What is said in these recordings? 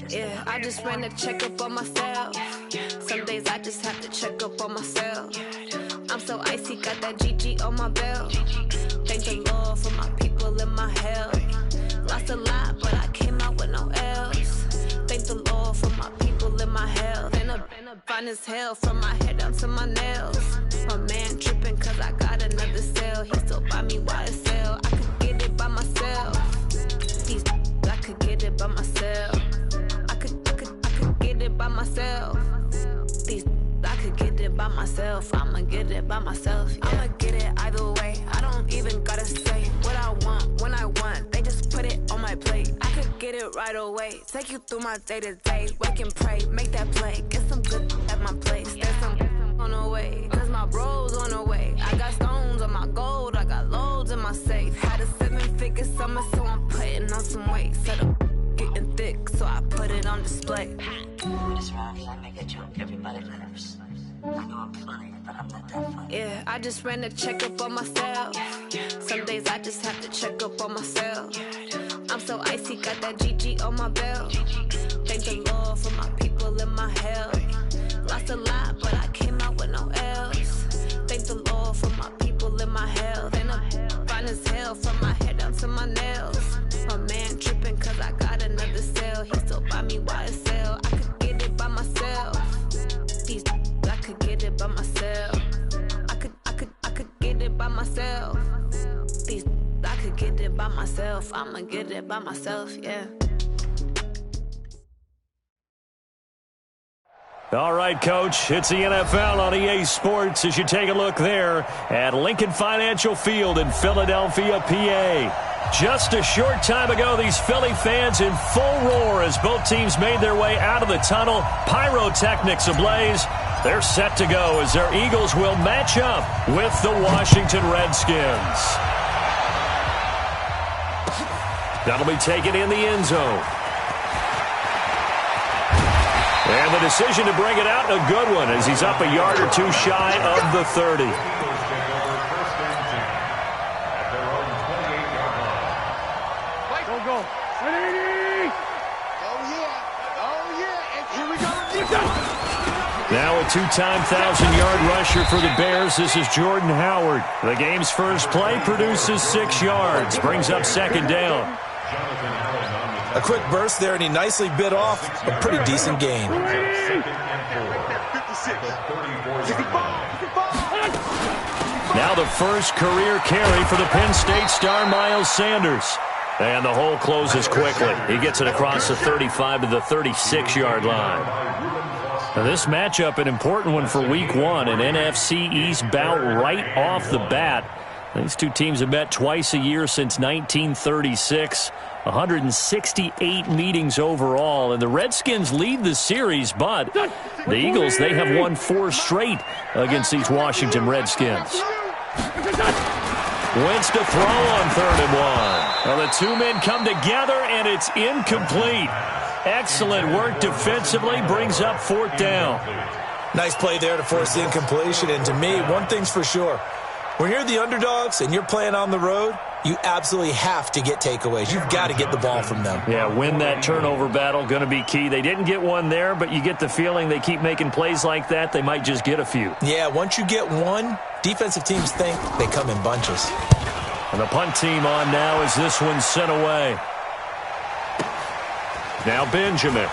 Yeah, I just ran a checkup on myself. Some days I just have to check up on myself. I'm so icy, got that GG on my belt. Thank the Lord for my people and my health. Lost a lot, but I came out with no else. Thank the Lord for my people and my health. And a fine as hell from my head down to my nails. My man tripping cause I got another cell. He still buy me YSL. I could get it by myself. I could get it by myself. I could get it by myself. I could get it by myself. I'ma get it by myself. Yeah. I'ma get it either way. I don't even gotta say what I want when I want. They just put it on my plate. I could get it right away. Take you through my day to day. Wake and pray, make that play. Get some good at my place. There's some on the way, cause my bros on the way. I got stones on my gold. I got loads in my safe. Had a 7-figure summer, so I'm putting on some weight. Set up getting thick, so I put it on display. This round, I make a joke, everybody laughs. I know I'm funny, but I'm not that funny. Yeah, I just ran a checkup on myself. Some days I just have to check up on myself. I'm so icy, got that GG on my belt. Thank the Lord for my people and my health. Lost a lot, but I came out with no else. Thank the Lord for my people and my health. And I'm fine as hell from my head down to my nails. My man tripping cause I got another cell. He still buy me YSL. I could get it by myself. I could get it by myself. I could get it by myself. I could get it by myself. I'ma get it by myself, yeah. All right, Coach, it's the NFL on EA Sports as you take a look there at Lincoln Financial Field in Philadelphia, PA. Just a short time ago, these Philly fans in full roar as both teams made their way out of the tunnel. Pyrotechnics ablaze. They're set to go as their Eagles will match up with the Washington Redskins. That'll be taken in the end zone. And the decision to bring it out, a good one, as he's up a yard or two shy of the 30. Go. Now a two-time 1,000-yard rusher for the Bears. This is Jordan Howard. The game's first play produces 6 yards, brings up second down. A quick burst there, and he nicely bit off a pretty decent gain. Now the first career carry for the Penn State star Miles Sanders. And the hole closes quickly. He gets it across the 35 to the 36-yard line. Now this matchup, an important one for Week 1, an NFC East bout right off the bat. These two teams have met twice a year since 1936. 168 meetings overall, and the Redskins lead the series, but the Eagles, they have won 4 straight against these Washington Redskins. Wentz to throw on 3rd and 1. Well, the two men come together, and it's incomplete. Excellent work defensively, brings up 4th down. Nice play there to force the incompletion, and to me, one thing's for sure. When you're the underdogs and you're playing on the road, you absolutely have to get takeaways. You've got to get the ball from them. Yeah, win that turnover battle, going to be key. They didn't get one there, but you get the feeling they keep making plays like that, they might just get a few. Yeah, once you get one, defensive teams think they come in bunches. And the punt team on now as this one's sent away. Now Benjamin.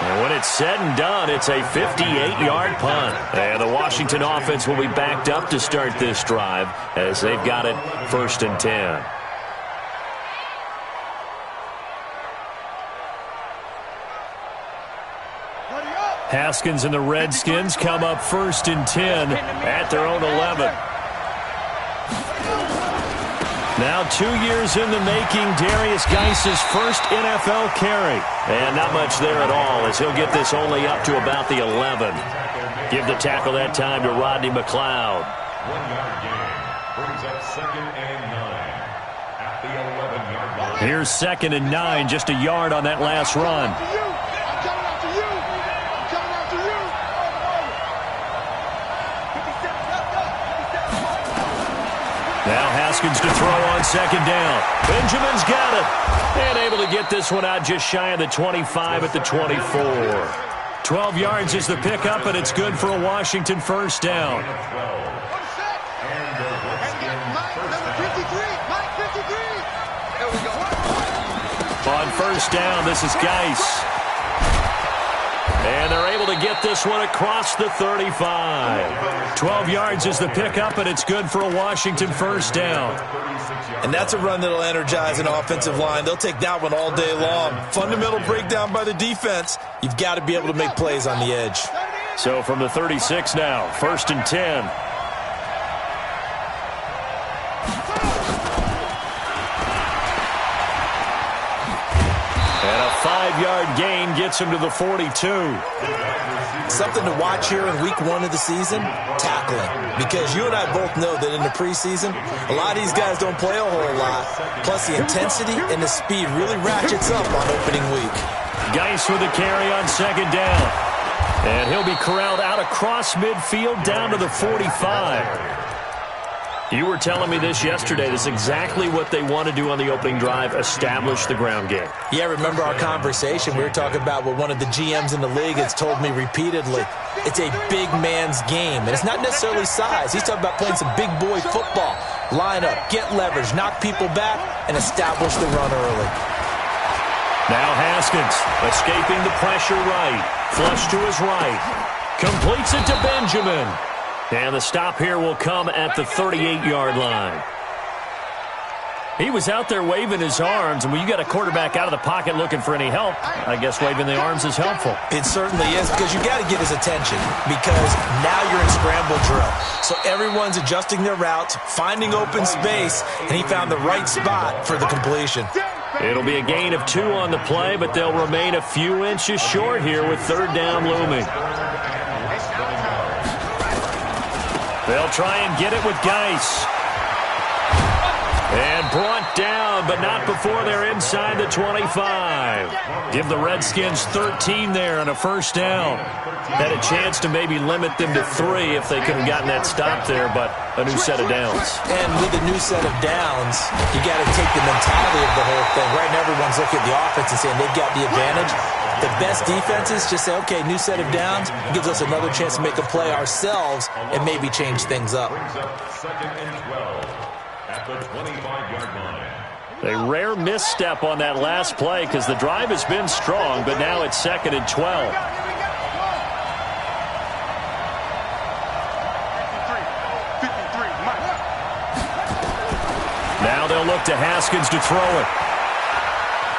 And when it's said and done, it's a 58-yard punt. And the Washington offense will be backed up to start this drive as they've got it 1st and 10. Haskins and the Redskins come up 1st and 10 at their own 11. Now 2 years in the making, Darius Geis's first NFL carry. And not much there at all as he'll get this only up to about the 11. Give the tackle that time to Rodney McLeod. 1-yard gain brings up 2nd and 9 at the 11-yard line. Here's 2nd and 9, just a yard on that last run. Now Haskins to throw on on second down. Benjamin's got it. And able to get this one out just shy of the 25 at the 24. 12 yards is the pickup, and it's good for a Washington first down. On first down, this is Geis. And they're able to get this one across the 35. 12 yards is the pickup, and it's good for a Washington first down. And that's a run that'll energize an offensive line. They'll take that one all day long. Fundamental breakdown by the defense. You've got to be able to make plays on the edge. So from the 36 now, first and 10. And a 5-yard gain gets him to the 42. Something to watch here in week 1 of the season, tackling. Because you and I both know that in the preseason, a lot of these guys don't play a whole lot. Plus the intensity and the speed really ratchets up on opening week. Geis with a carry on second down. And he'll be corralled out across midfield down to the 45. You were telling me this yesterday. This is exactly what they want to do on the opening drive, establish the ground game. Yeah, remember our conversation? We were talking about what one of the GMs in the league has told me repeatedly. It's a big man's game, and it's not necessarily size. He's talking about playing some big boy football. Line up, get leverage, knock people back, and establish the run early. Now Haskins, escaping the pressure right. Flush to his right. Completes it to Benjamin. And the stop here will come at the 38-yard line. He was out there waving his arms, and when you got a quarterback out of the pocket looking for any help, I guess waving the arms is helpful. It certainly is, because you got to get his attention, because now you're in scramble drill. So everyone's adjusting their routes, finding open space, and he found the right spot for the completion. It'll be a gain of 2 on the play, but they'll remain a few inches short here with third down looming. They'll try and get it with Geis. And brought down, but not before they're inside the 25. Give the Redskins 13 there on a first down. Had a chance to maybe limit them to 3 if they could have gotten that stop there, but a new set of downs. And with a new set of downs, you got to take the mentality of the whole thing. Right now, everyone's looking at the offense and saying they've got the advantage. The best defenses just say, okay, new set of downs, gives us another chance to make a play ourselves and maybe change things up. Second and 12 at the 25-yard line. A rare misstep on that last play because the drive has been strong, but now it's second and 12. Now they'll look to Haskins to throw it.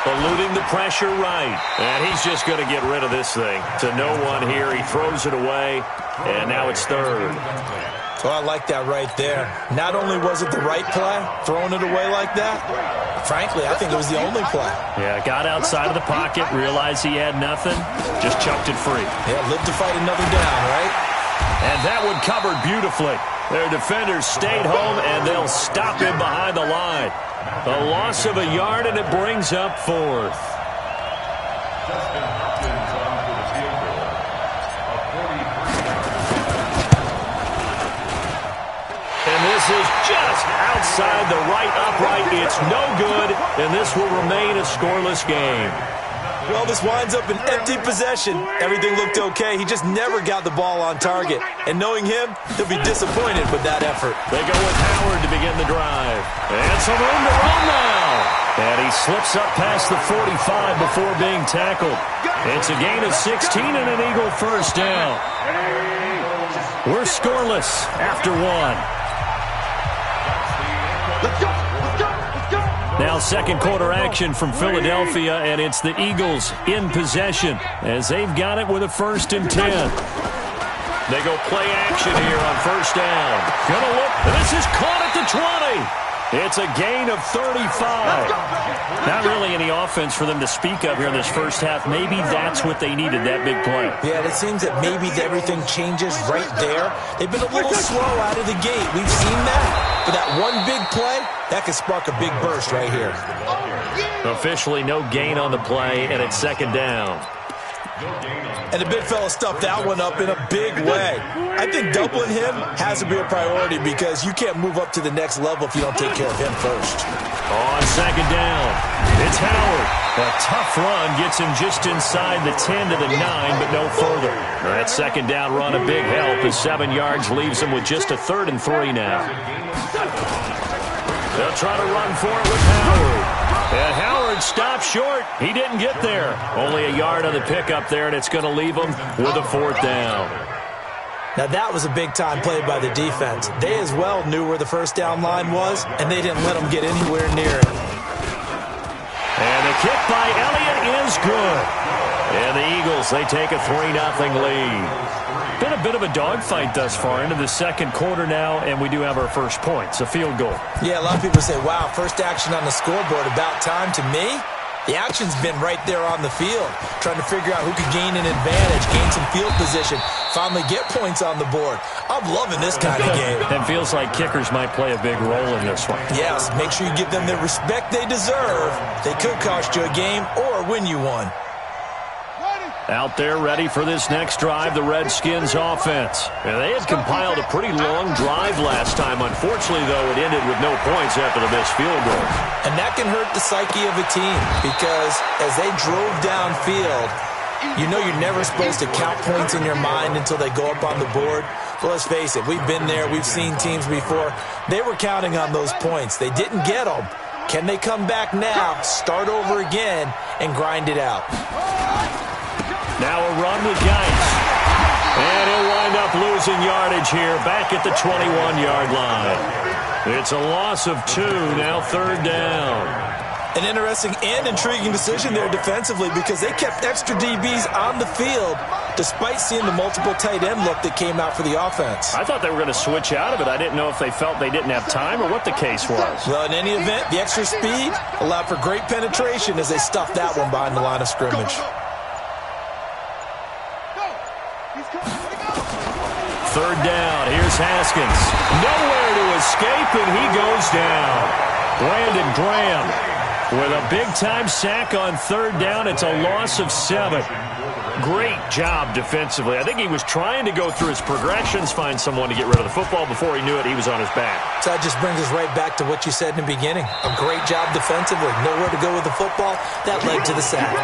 Eluding the pressure right. And he's just going to get rid of this thing. To no one here. He throws it away. And now it's third. So I like that right there. Not only was it the right play, throwing it away like that, frankly, I think it was the only play. Yeah, got outside of the pocket, realized he had nothing, just chucked it free. Yeah, live to fight another down, right? And that one covered beautifully. Their defenders stayed home, and they'll stop him behind the line. A loss of a yard, and it brings up fourth. Justin Hopkins on for the field goal. A 43. And this is just outside the right upright. It's no good, and this will remain a scoreless game. Well, this winds up an empty possession. Everything looked okay. He just never got the ball on target. And knowing him, he'll be disappointed with that effort. They go with Howard to begin the drive. And some room to run now. And he slips up past the 45 before being tackled. It's a gain of 16 and an Eagle first down. We're scoreless after one. Let's go! Now second quarter action from Philadelphia, and it's the Eagles in possession as they've got it with a first and 10. They go play action here on first down. Gonna look, and this is caught at the 20. It's a gain of 35. Not really any offense for them to speak of here in this first half. Maybe that's what they needed, that big play. Yeah, it seems that maybe everything changes right there. They've been a little slow out of the gate. We've seen that. But that one big play, that could spark a big burst right here. Officially no gain on the play, and it's second down. And the big fella stuffed that one up in a big way. I think doubling him has to be a priority because you can't move up to the next level if you don't take care of him first. On second down, it's Howard. A tough run gets him just inside the 10 to the 9, but no further. That second down run a big help as 7 yards leaves him with just a 3rd and 3 now. They'll try to run for it with Howard. And Howard stopped short. He didn't get there. Only a yard on the pickup there, and it's going to leave him with a 4th down. Now, that was a big-time play by the defense. They as well knew where the first down line was, and they didn't let them get anywhere near it. And the kick by Elliott is good. And the Eagles, they take a 3-0 lead. Been a bit of a dogfight thus far into the second quarter now, and we do have our first points, a field goal. Yeah, a lot of people say, wow, first action on the scoreboard, about time. To me, the action's been right there on the field, trying to figure out who could gain an advantage, gain some field position, finally get points on the board. I'm loving this kind of game. It feels like kickers might play a big role in this one. Yes, make sure you give them the respect they deserve. They could cost you a game or win you one. Out there ready for this next drive, the Redskins offense. And they had compiled a pretty long drive last time. Unfortunately, though, it ended with no points after the missed field goal. And that can hurt the psyche of a team because as they drove downfield, you know you're never supposed to count points in your mind until they go up on the board. Well, let's face it, we've been there. We've seen teams before. They were counting on those points. They didn't get them. Can they come back now, start over again, and grind it out? Now a run with Geis. And he'll wind up losing yardage here back at the 21-yard line. It's a loss of 2, now 3rd down. An interesting and intriguing decision there defensively because they kept extra DBs on the field despite seeing the multiple tight end look that came out for the offense. I thought they were going to switch out of it. I didn't know if they felt they didn't have time or what the case was. Well, in any event, the extra speed allowed for great penetration as they stuffed that one behind the line of scrimmage. 3rd down. Here's Haskins. Nowhere to escape, and he goes down. Brandon Graham with a big-time sack on 3rd down. It's a loss of 7. Great job defensively. I think he was trying to go through his progressions, find someone to get rid of the football. Before he knew it, he was on his back. So that just brings us right back to what you said in the beginning. A great job defensively. Nowhere to go with the football. That led to the sack.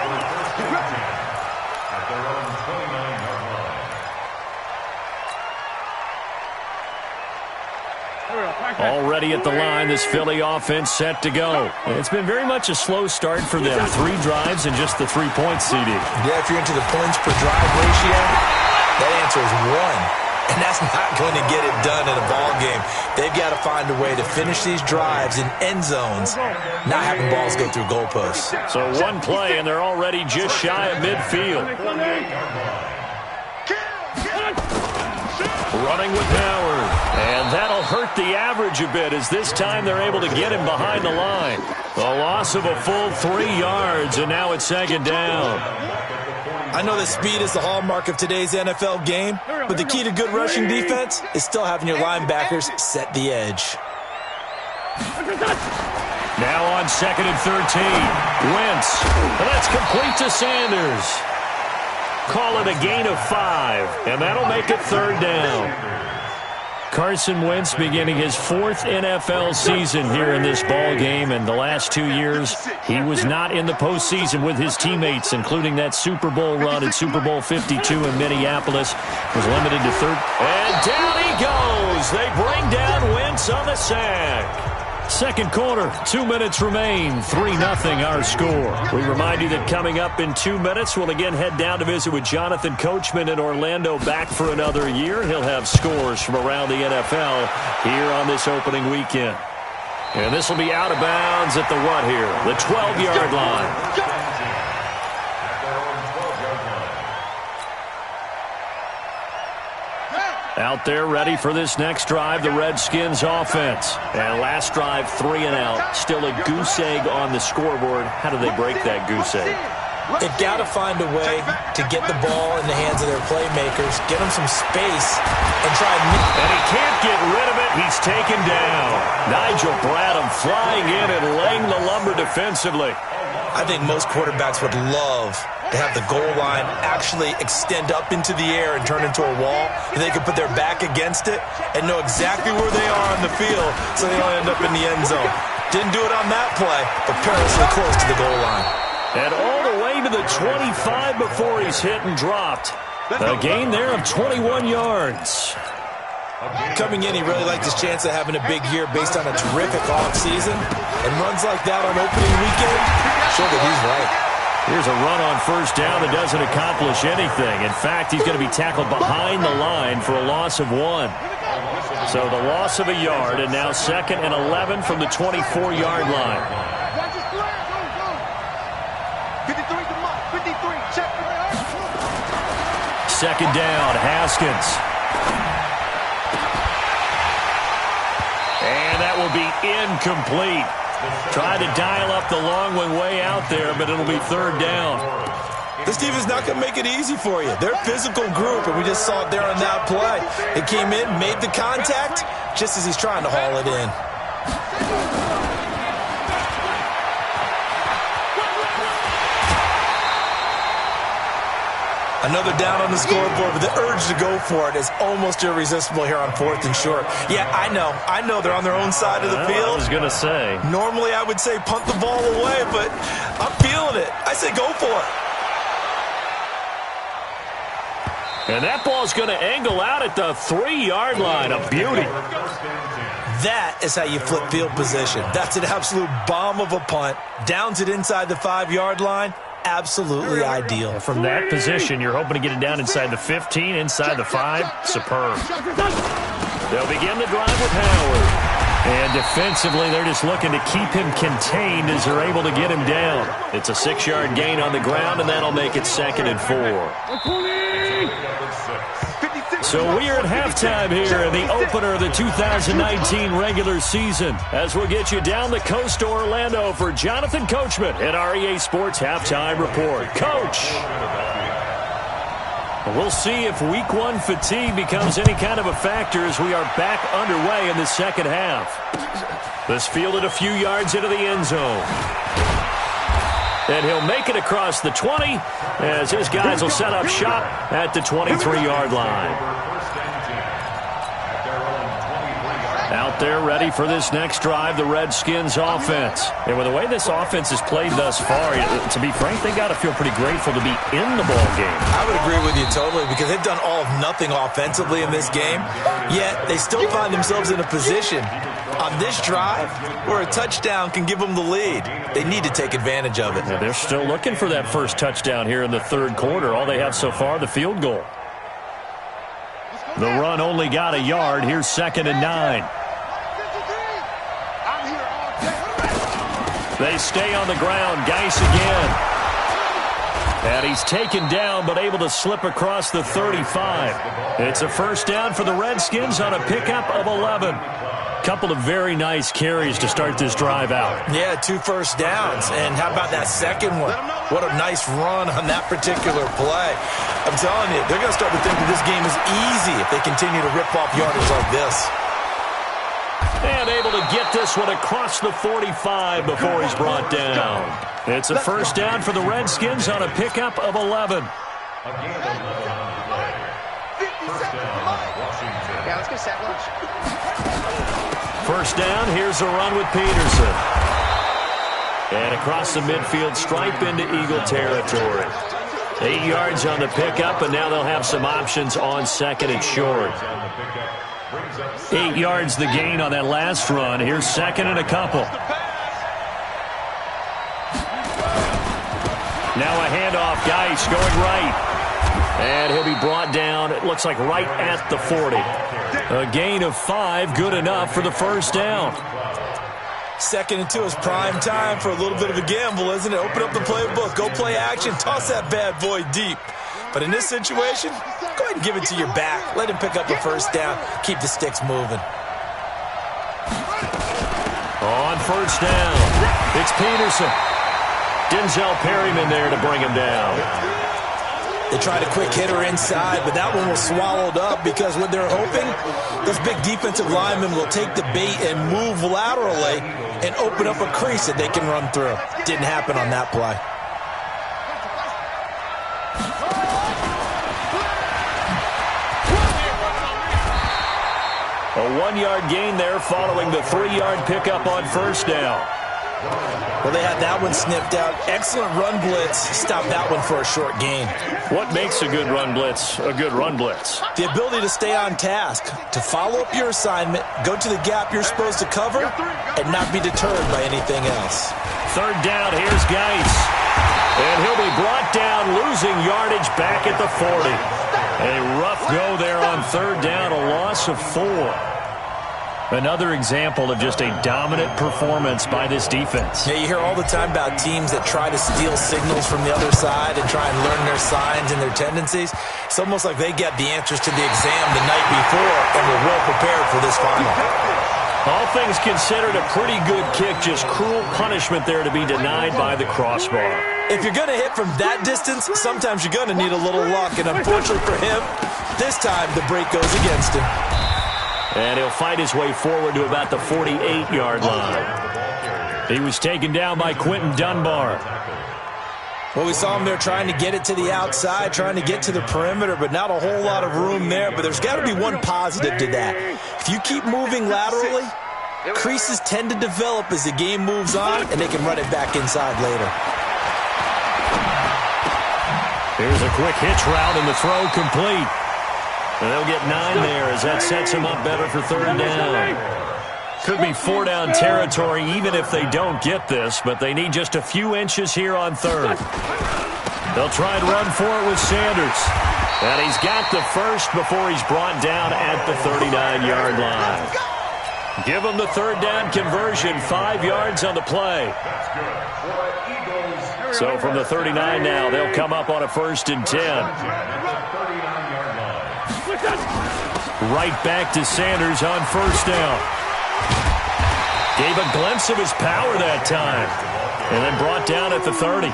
Already at the line, this Philly offense set to go. It's been very much a slow start for them. 3 drives and just the 3 points, CD. Yeah, if you're into the points per drive ratio, that answer is 1. And that's not going to get it done in a ball game. They've got to find a way to finish these drives in end zones, not having balls go through goalposts. So 1 play, and they're already just shy of midfield. Running with Howard. And that'll hurt the average a bit as this time they're able to get him behind the line. A loss of a full 3 yards, and now it's 2nd down. I know that speed is the hallmark of today's NFL game, but the key to good rushing defense is still having your linebackers set the edge. Now on 2nd and 13. Wentz. And that's complete to Sanders. Call it a gain of 5, and that'll make it 3rd down. Carson Wentz beginning his 4th NFL season here in this ball game, and the last 2 years he was not in the postseason with his teammates, including that Super Bowl run in Super Bowl 52 in Minneapolis. Was limited to 3rd. And down he goes. They bring down Wentz on the sack. Second quarter, 2 minutes remain, 3-0 our score. We remind you that coming up in 2 minutes, we'll again head down to visit with Jonathan Coachman in Orlando, back for another year. He'll have scores from around the NFL here on this opening weekend. And this will be out of bounds at the what here? The 12-yard line. Out there ready for this next drive, the Redskins offense. And last drive, 3 and out. Still a goose egg on the scoreboard. How do they break that goose egg? They've got to find a way to get the ball in the hands of their playmakers, get them some space, and try and... And he can't get rid of it. He's taken down. Nigel Bradham flying in and laying the lumber defensively. I think most quarterbacks would love to have the goal line actually extend up into the air and turn into a wall, and they can put their back against it and know exactly where they are on the field so they don't end up in the end zone. Didn't do it on that play, but perilously close to the goal line. And all the way to the 25 before he's hit and dropped. A gain there of 21 yards. Coming in, he really liked his chance of having a big year based on a terrific offseason. And runs like that on opening weekend, show that he's right. Here's a run on first down that doesn't accomplish anything. In fact, he's going to be tackled behind the line for a loss of 1. So the loss of a yard, and now 2nd and 11 from the 24-yard line. 2nd down, Haskins. And that will be incomplete. Tried to dial up the long one way out there, but it'll be 3rd down. This team is not going to make it easy for you. They're a physical group, and we just saw it there on that play. It came in, made the contact, just as he's trying to haul it in. Another down on the scoreboard, but the urge to go for it is almost irresistible here on 4th and short. Yeah, I know they're on their own side of the field. I was going to say. Normally I would say punt the ball away, but I'm feeling it. I say go for it. And that ball's going to angle out at the 3-yard line. A beauty. That is how you flip field position. That's an absolute bomb of a punt. Downs it inside the 5-yard line. Absolutely ideal. From that position, you're hoping to get it down inside the 15, inside the 5. Superb. They'll begin the drive with Howard. And defensively, they're just looking to keep him contained as they're able to get him down. It's a 6-yard gain on the ground, and that'll make it 2nd and 4. So we are at halftime here in the opener of the 2019 regular season, as we'll get you down the coast to Orlando for Jonathan Coachman at our EA Sports Halftime Report. Coach! We'll see if Week 1 fatigue becomes any kind of a factor as we are back underway in the second half. This fielded a few yards into the end zone. And he'll make it across the 20 as his guys will set up shop at the 23-yard line. Out there ready for this next drive, the Redskins offense. And with the way this offense has played thus far, to be frank, they got to feel pretty grateful to be in the ball game. I would agree with you totally, because they've done all of nothing offensively in this game, yet they still find themselves in a position on this drive where a touchdown can give them the lead. They need to take advantage of it. Yeah, they're still looking for that first touchdown here in the 3rd quarter. All they have so far, the field goal. The run only got a yard. Here's 2nd and 9. They stay on the ground. Geis again. And he's taken down, but able to slip across the 35. It's a first down for the Redskins on a pickup of 11. Couple of very nice carries to start this drive out. Yeah, 2 first downs. And how about that second one? What a nice run on that particular play. I'm telling you, they're going to start to think that this game is easy if they continue to rip off yardage like this. And able to get this one across the 45 before he's brought down. It's a first down for the Redskins on a pickup of 11. First down, here's a run with Peterson. And across the midfield stripe into Eagle territory. 8 yards on the pickup, and now they'll have some options on 2nd and short. 8 yards the gain on that last run. Here's 2nd and a couple. Now a handoff. Geis going right. And he'll be brought down, it looks like right at the 40. A gain of 5, good enough for the first down. 2nd and 2 is prime time for a little bit of a gamble, isn't it? Open up the playbook, go play action, toss that bad boy deep. But in this situation, go ahead and give it to your back. Let him pick up a first down. Keep the sticks moving. On first down, it's Peterson. Denzel Perryman there to bring him down. They tried a quick hitter inside, but that one was swallowed up because what they're hoping, those big defensive linemen will take the bait and move laterally and open up a crease that they can run through. Didn't happen on that play. A 1-yard gain there following the 3-yard pickup on first down. Well, they had that one snipped out. Excellent run blitz. Stopped that one for a short gain. What makes a good run blitz a good run blitz? The ability to stay on task, to follow up your assignment, go to the gap you're supposed to cover, and not be deterred by anything else. Third down, here's Geis. And he'll be brought down, losing yardage back at the 40. A rough go there on third down, a loss of 4. Another example of just a dominant performance by this defense. Yeah, you hear all the time about teams that try to steal signals from the other side and try and learn their signs and their tendencies. It's almost like they get the answers to the exam the night before and were well prepared for this final. All things considered, a pretty good kick, just cruel punishment there to be denied by the crossbar. If you're going to hit from that distance, sometimes you're going to need a little luck, and unfortunately for him, this time the break goes against him. And he'll fight his way forward to about the 48-yard line. He was taken down by Quentin Dunbar. Well, we saw him there trying to get it to the outside, trying to get to the perimeter, but not a whole lot of room there. But there's got to be one positive to that. If you keep moving laterally, creases tend to develop as the game moves on, and they can run it back inside later. Here's a quick hitch route, and the throw complete. And they'll get 9 there as that sets them up better for third down. Could be 4-down territory even if they don't get this, but they need just a few inches here on third. They'll try and run for it with Sanders. And he's got the first before he's brought down at the 39-yard line. Give them the third down conversion, 5 yards on the play. So from the 39 now, they'll come up on a 1st and 10. Right back to Sanders on first down. Gave a glimpse of his power that time. And then brought down at the 30.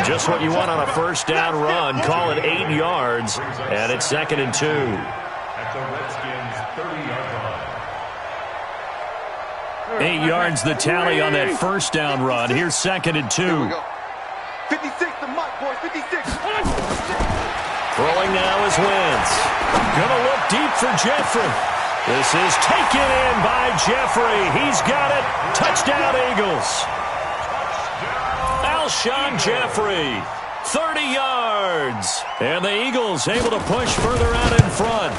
Just what you want on a first down run. Call it 8 yards. And it's 2nd and 2. At the Redskins' 30-yard line. 8 yards the tally on that first down run. Here's 2nd and 2. 56 to Mike, boys, 56. Throwing now is Wentz. Gonna look deep for Jeffrey. This is taken in by Jeffrey. He's got it. Touchdown, Eagles. Alshon Jeffrey, 30 yards. And the Eagles able to push further out in front.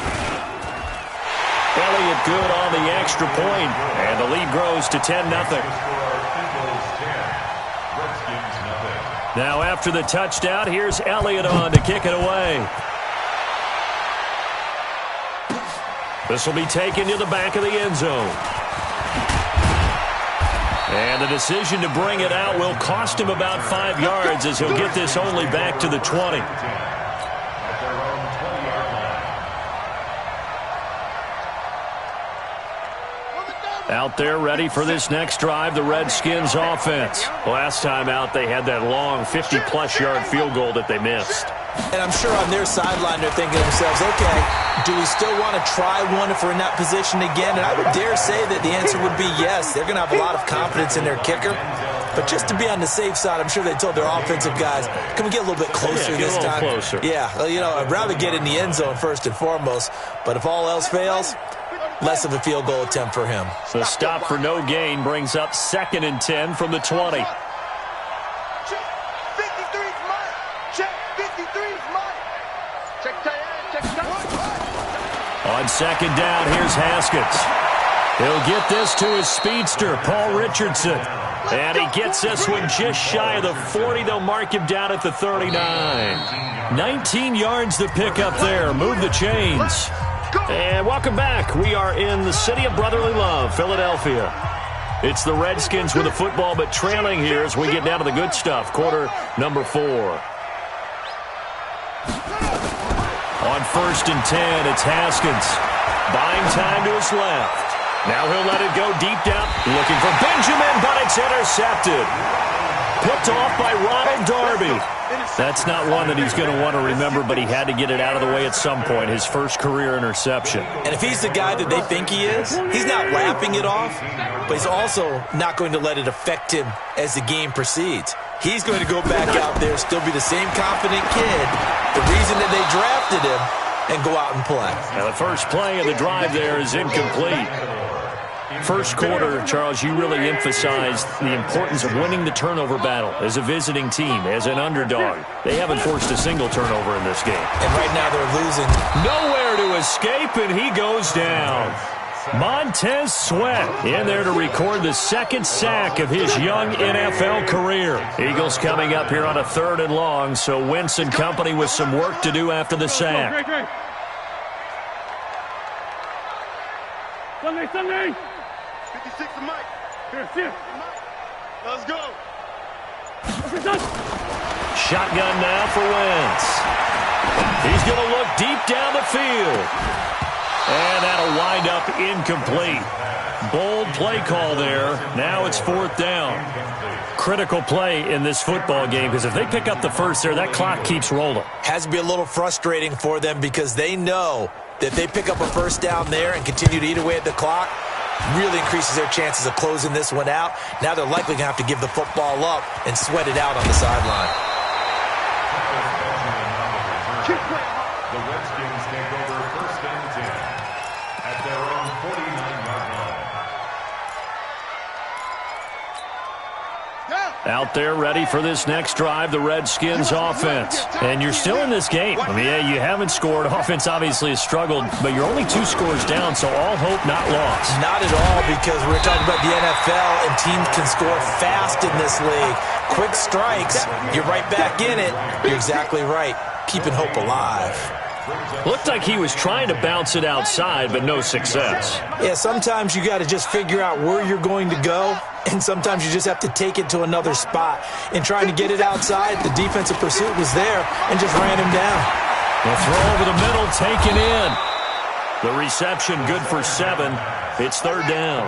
Elliott good on the extra point, and the lead grows to 10-0. Now after the touchdown, here's Elliott on to kick it away. This will be taken to the back of the end zone. And the decision to bring it out will cost him about 5 yards as he'll get this only back to the 20. Out there ready for this next drive, the Redskins offense. Last time out, they had that long 50-plus yard field goal that they missed. And I'm sure on their sideline they're thinking to themselves, okay, do we still want to try one if we're in that position again? And I would dare say that the answer would be yes. They're going to have a lot of confidence in their kicker. But just to be on the safe side, I'm sure they told their offensive guys, can we get a little bit closer this time? Closer. Yeah, well, you know, I'd rather get in the end zone first and foremost. But if all else fails, less of a field goal attempt for him. The stop for no gain brings up 2nd and 10 from the 20. On 2nd down, here's Haskins. He'll get this to his speedster, Paul Richardson. And he gets this one just shy of the 40. They'll mark him down at the 39. 19 yards to pick up there. Move the chains. And welcome back. We are in the city of brotherly love, Philadelphia. It's the Redskins with the football, but trailing here as we get down to the good stuff. Quarter number 4. On 1st and 10, it's Haskins. Buying time to his left. Now he'll let it go deep down. Looking for Benjamin, but it's intercepted. picked off by Ronald Darby. That's not one that he's going to want to remember, but he had to get it out of the way at some point, his first career interception. And if he's the guy that they think he is, he's not laughing it off, but he's also not going to let it affect him as the game proceeds. He's going to go back out there, still be the same confident kid, the reason that they drafted him, and go out and play. And the first play of the drive there is incomplete. First quarter, Charles, you really emphasized the importance of winning the turnover battle as a visiting team, as an underdog. They haven't forced a single turnover in this game. And right now they're losing. Nowhere to escape, and he goes down. Montez Sweat in there to record the second sack of his young NFL career. Eagles coming up here on a 3rd and long, so Wentz and company with some work to do after the sack. Sunday. 56 to Mike. Here. Let's go. Shotgun now for Wentz. He's going to look deep down the field. And that'll wind up incomplete. Bold play call there. Now it's 4th down. Critical play in this football game, because if they pick up the first there, that clock keeps rolling. Has to be a little frustrating for them because they know that if they pick up a first down there and continue to eat away at the clock, really increases their chances of closing this one out. Now they're likely going to have to give the football up and sweat it out on the sideline. The Redskins take over 1st and 10 at their own 49-yard line. Out there ready for this next drive, the Redskins offense. And you're still in this game. I mean, yeah, you haven't scored. Offense obviously has struggled, but you're only 2 scores down, so all hope not lost. Not at all, because we're talking about the NFL, and teams can score fast in this league. Quick strikes, you're right back in it. You're exactly right. Keeping hope alive. Looked like he was trying to bounce it outside, but no success. Yeah, sometimes you got to just figure out where you're going to go, and sometimes you just have to take it to another spot. In trying to get it outside, the defensive pursuit was there and just ran him down. The throw over the middle taken in. The reception good for 7. It's 3rd down.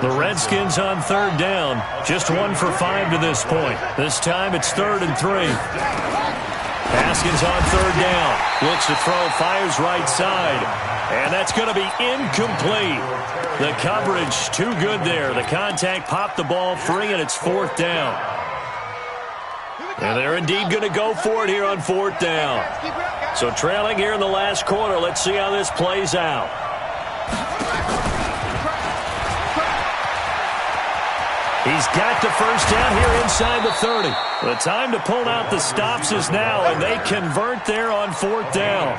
The Redskins on 3rd down. Just 1 for 5 to this point. This time it's 3rd and 3. Haskins on 3rd down. Looks to throw, fires right side. And that's going to be incomplete. The coverage too good there. The contact popped the ball free, and it's 4th down. And they're indeed going to go for it here on 4th down. So trailing here in the last quarter. Let's see how this plays out. He's got the first down here inside the 30. The time to pull out the stops is now, and they convert there on 4th down.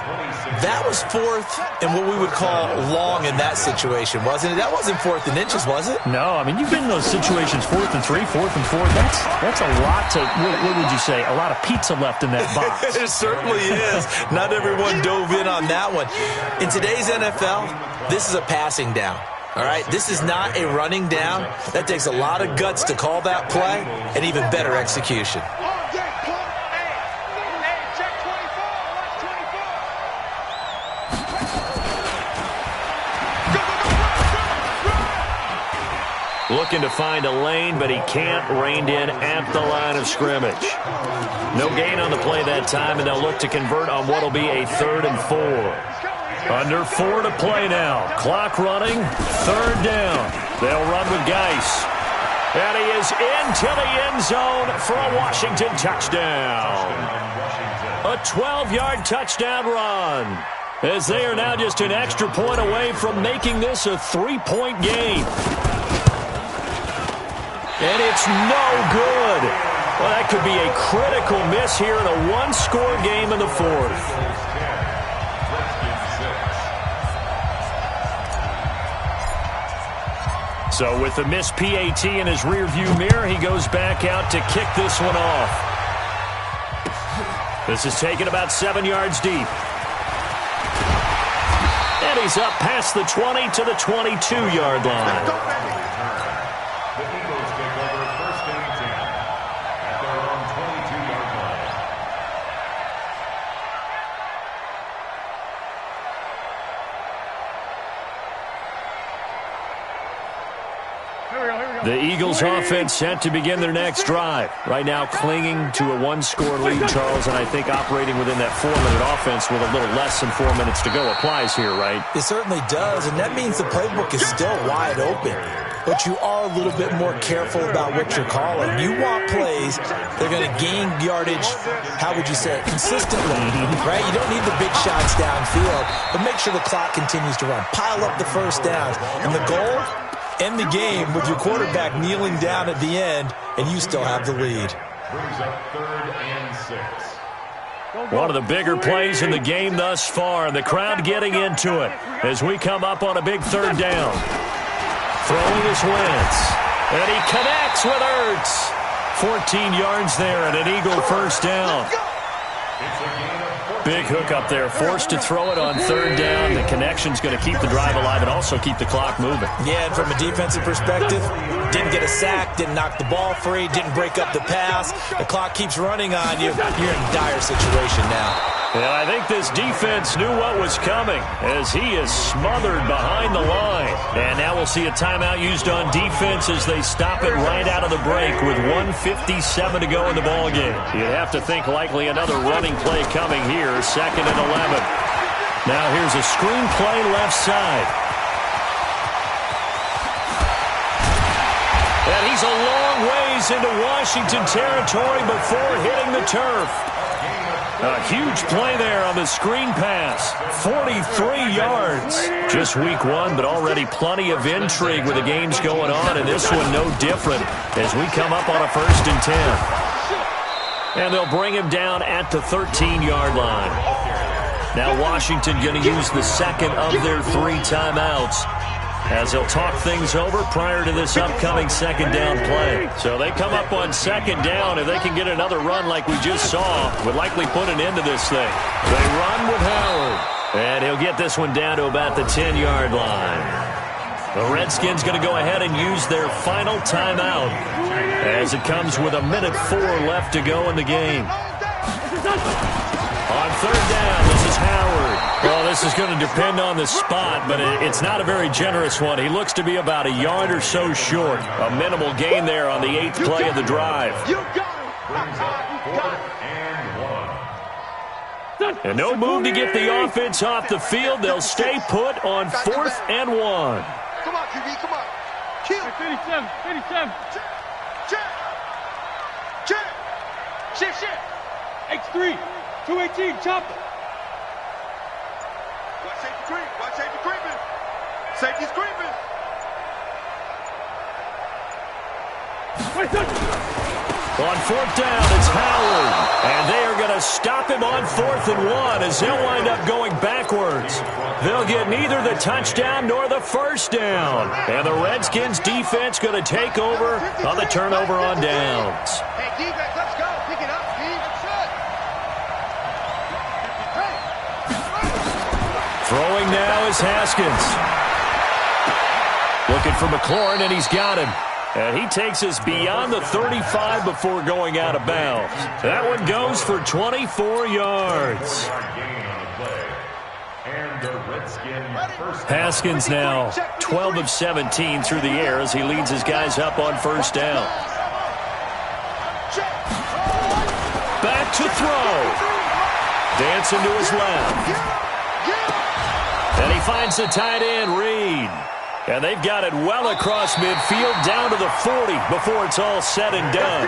That was 4th and what we would call long in that situation, wasn't it? That wasn't 4th and inches, was it? No, I mean, you've been in those situations, 4th and 3, 4th and 4. That's a lot to, what would you say, a lot of pizza left in that box. It certainly is. Not everyone dove in on that one. In today's NFL, this is a passing down. All right, this is not a running down. That takes a lot of guts to call that play and even better execution. Looking to find a lane, but he can't. Reined in at the line of scrimmage. No gain on the play that time, and they'll look to convert on what will be a 3rd and 4. Under 4 to play now. Clock running. 3rd down. They'll run with Geis. And he is into the end zone for a Washington touchdown. A 12-yard touchdown run. As they are now just an extra point away from making this a 3-point game. And it's no good. Well, that could be a critical miss here in a 1-score game in the 4th. So with the missed PAT in his rearview mirror, he goes back out to kick this one off. This is taken about 7 yards deep. And he's up past the 20 to the 22-yard line. The Eagles take over 1st and 10 at their own 22-yard line. The Eagles offense set to begin their next drive. Right now clinging to a one-score lead, Charles, and I think operating within that 4-minute offense with a little less than 4 minutes to go applies here, right? It certainly does, and that means the playbook is still wide open. But you are a little bit more careful about what you're calling. You want plays that are going to gain yardage, how would you say it, consistently, right? You don't need the big shots downfield, but make sure the clock continues to run. Pile up the first downs. And the goal, end the game with your quarterback kneeling down at the end, and you still have the lead. Brings up 3rd and 6. One of the bigger plays in the game thus far. The crowd getting into it as we come up on a big 3rd down. Throwing is Wentz. And he connects with Ertz. 14 yards there and an Eagle first down. Big hook up there. Forced to throw it on 3rd down. The connection's going to keep the drive alive and also keep the clock moving. Yeah, and from a defensive perspective, didn't get a sack, didn't knock the ball free, didn't break up the pass. The clock keeps running on you. You're in a dire situation now. And I think this defense knew what was coming as he is smothered behind the line. And now we'll see a timeout used on defense as they stop it right out of the break with 1:57 to go in the ballgame. You'd have to think likely another running play coming here, 2nd and 11. Now here's a screen play left side. And he's a long ways into Washington territory before hitting the turf. A huge play there on the screen pass. 43 yards. Just week 1, but already plenty of intrigue with the games going on, and this one no different as we come up on a 1st and 10. And they'll bring him down at the 13-yard line. Now Washington going to use the 2nd of their 3 timeouts as they'll talk things over prior to this upcoming 2nd down play. So they come up on 2nd down. If they can get another run like we just saw, would likely put an end to this thing. They run with Howard, and he'll get this one down to about the 10-yard line. The Redskins going to go ahead and use their final timeout as it comes with 1:04 left to go in the game. On 3rd down, this is Howard. Well, this is going to depend on the spot, but it's not a very generous one. He looks to be about a yard or so short. A minimal gain there on the 8th play of the drive. And no move to get the offense off the field. They'll stay put on 4th and 1. Come on, QB, come on. Kill. 57. Check. Shit. X3. 218, chop it. Watch safety creeping. Safety's creeping. On 4th down, it's Howard. And they are going to stop him on 4th and 1 as they'll wind up going backwards. They'll get neither the touchdown nor the first down. And the Redskins defense going to take over on the turnover on downs. Hey, defense, let's go. Pick it up, Steve. Throwing now is Haskins. Looking for McLaurin, and he's got him. And he takes us beyond the 35 before going out of bounds. That one goes for 24 yards. Haskins now 12 of 17 through the air as he leads his guys up on 1st down. Back to throw. Dancing to his left. And he finds the tight end, Reed. And they've got it well across midfield down to the 40 before it's all said and done.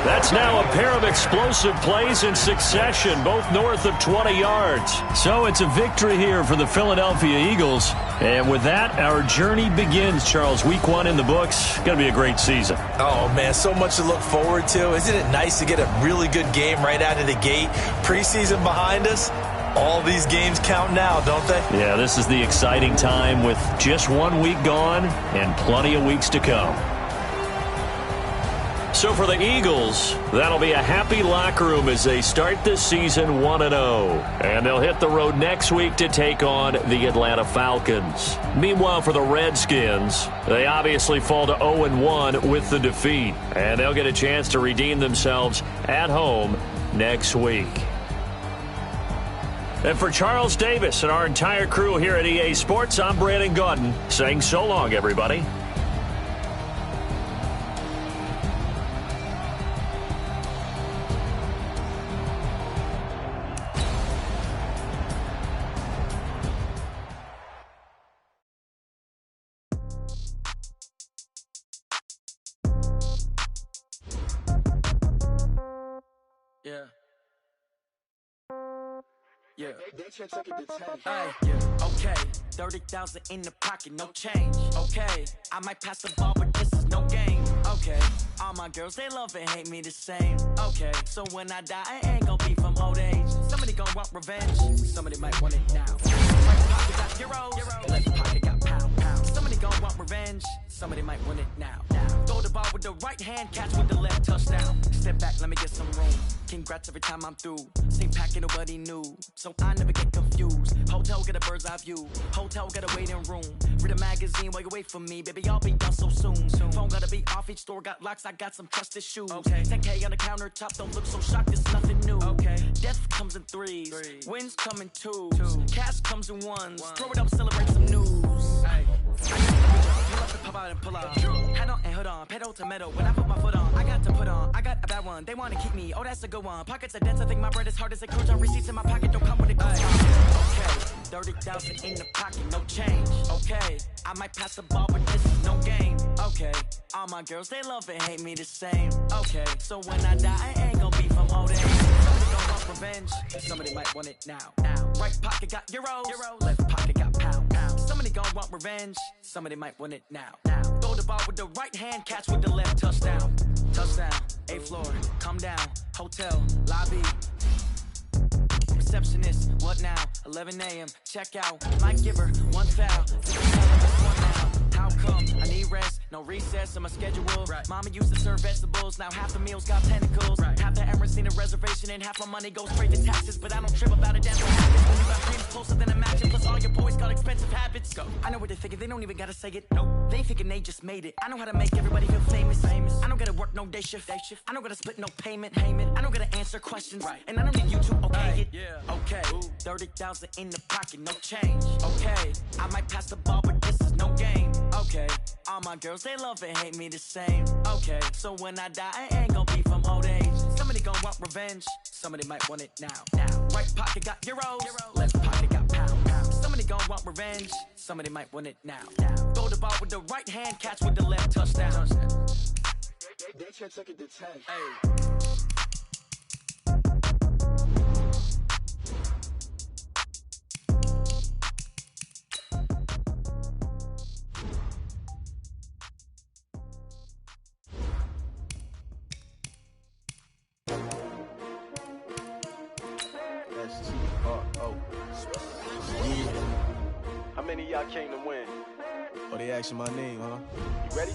That's now a pair of explosive plays in succession, both north of 20 yards. So it's a victory here for the Philadelphia Eagles. And with that, our journey begins, Charles. Week 1 in the books. Going to be a great season. Oh, man, so much to look forward to. Isn't it nice to get a really good game right out of the gate? Preseason behind us. All these games count now, don't they? Yeah, this is the exciting time with just 1 week gone and plenty of weeks to come. So for the Eagles, that'll be a happy locker room as they start this season 1-0. And they'll hit the road next week to take on the Atlanta Falcons. Meanwhile, for the Redskins, they obviously fall to 0-1 with the defeat. And they'll get a chance to redeem themselves at home next week. And for Charles Davis and our entire crew here at EA Sports, I'm Brandon Gaudin saying so long, everybody. Yeah. Yeah. Hey, yeah. Okay. 30,000 in the pocket, no change. Okay. I might pass the ball, but this is no game. Okay. All my girls, they love and hate me the same. Okay. So when I die, I ain't gonna be from old age. Somebody gon' want revenge. Somebody might want it now. Right pocket got euros. Left pocket got pound. Somebody gon' want revenge. Somebody might want it now. Throw the ball with the right hand, catch with the left, touchdown. Step back, let me get some room. Congrats every time I'm through. Same packet, nobody knew, so I never get confused. Hotel get a bird's eye view. Hotel got a waiting room. Read a magazine while you wait for me, baby. I'll be done so soon. Phone gotta be off. Each store got locks. I got some trusted shoes. Okay. 10K on the countertop. Don't look so shocked. It's nothing new. Okay. Death comes in threes. Wins come in twos. Cash comes in ones. Throw it up, celebrate some news. Hey. Pull up and pop out and pull out. Head on and hood on, pedal to metal. When I put my foot on, I got to put on. I got a bad one. They wanna keep me. Oh, that's a good one. Pockets are dense. I think my bread is hard as a cruise on. Receipts in my pocket don't come with a coupon. Okay, 30,000 in the pocket, no change. Okay, I might pass the ball, but this is no game. Okay, all my girls they love and hate me the same. Okay, so when I die, I ain't gonna be from old age. Somebody gon' want revenge. Somebody might want it now. Right pocket got euros. Left pocket got pound. Somebody gon' want revenge. Somebody might want it now. Throw the ball with the right hand, catch with the left, touchdown. Touchdown, 8th floor, come down, hotel, lobby. Receptionist, what now? 11 a.m., check out. Might give her one foul. How come? I need rest, no recess in my schedule. Right. Mama used to serve vegetables, now half the meals got tentacles. Right. Half the Emirates need a reservation and half my money goes straight to taxes. But I don't trip about it, that's what happens when you got dreams closer than a match. Plus all your boys got expensive habits. Go. I know what they're thinking, they don't even gotta say it. Nope. They thinking they just made it. I know how to make everybody feel famous. I don't gotta work no day shift. I don't gotta split no payment. I don't gotta answer questions. Right. And I don't need you to okay it. Yeah. Okay. 30,000 in the pocket, no change. Okay. I might pass the ball, but this is no game. Okay, all my girls, they love and hate me the same. Okay, so when I die, I ain't gonna be from old age. Somebody gon' want revenge. Somebody might want it now. Right pocket got euros. Left pocket got pound. Somebody gon' want revenge. Somebody might want it now. Throw the ball with the right hand, catch with the left, touchdown. They took it to 10. Hey. How many of y'all came to win? Oh, they asking my name, huh? You ready?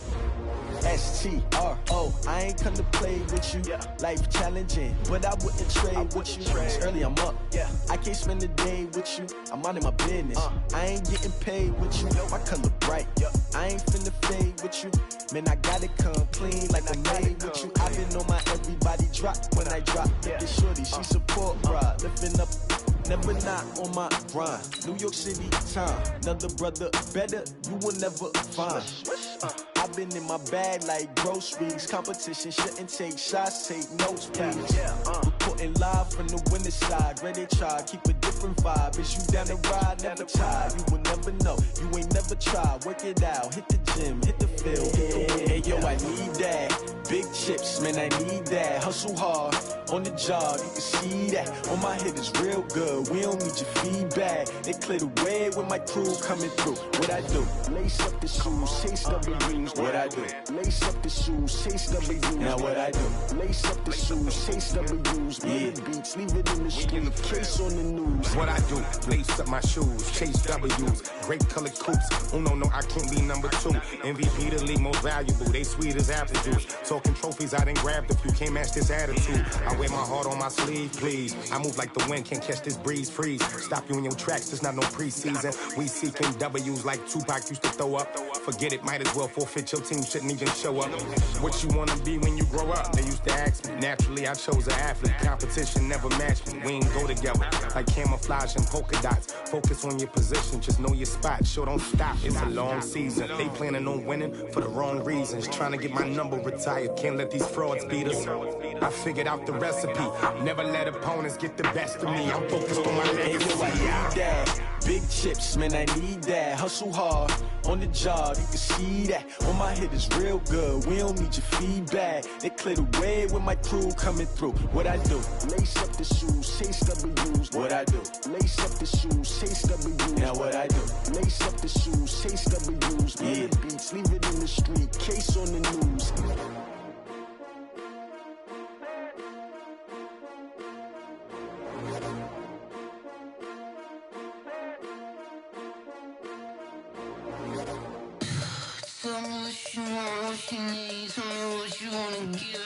S-T-R-O, I ain't come to play with you. Yeah. Life challenging, but I wouldn't trade with you. It's early, I'm up. Yeah. I can't spend the day with you. I'm minding my business. I ain't getting paid with you. My color bright. I ain't finna fade with you. Man, I gotta come clean like I'm made with you. I've been on my everybody drop when I drop. Look at shorty, she support ride. Lifting up, never not on my grind. New York City time, another brother better, you will never find. I've been in my bag like groceries. Competition shouldn't take shots, take notes, please. Reporting live from the winning side. Ready to try, keep a different vibe. Is you down the ride, never tired. You will never know, you ain't never tried. Work it out, hit the gym, hit the field, hit the wind. Hey yo, I need that. Big chips, man, I need that. Hustle hard, on the job, you can see that. On my head is real good, we don't need your feedback. They clear the way with my crew coming through. What I do? Lace up the shoes, chase W's. What I do? Lace up the shoes, chase W's. Now what I do? Lace up the shoes, chase W's. Million beats, leave it in the street, case on the news. What I do? Lace up my shoes, chase W's. Great colored coops. Oh no, I can't be number 2. MVP the league most valuable. They sweet as apple juice. Talking trophies, I done grabbed a few. Can't match this attitude. I wear my heart on my sleeve, please. I move like the wind, can't catch this breeze. Freeze. Stop you in your tracks. There's not no preseason. We seeking W's like Tupac used to throw up. Forget it, might as well forfeit. Your team shouldn't even show up. What you wanna be when you grow up? They used to ask me. Naturally, I chose an athlete. Competition never matched me. We ain't go together like camouflage and polka dots. Focus on your position, just know your spot. Sure, don't stop. It's a long season. They planning on winning for the wrong reasons. Trying to get my number retired. Can't let these frauds beat us. I figured out the recipe. Never let opponents get the best of me. I'm focused on my legacy. I need that. Big chips, man, I need that. Hustle hard on the job, you can see that. On my hit is real good, we don't need your feedback. They clear the way with my crew coming through. What I do? Lace up the shoes, chase W's. What I do? Lace up the shoes, chase W's. Now what I do? Lace up the shoes, chase W's. Yeah. Beats, leave it in the street, case on the news. Tell me what you want, what you need. Tell me what you wanna give.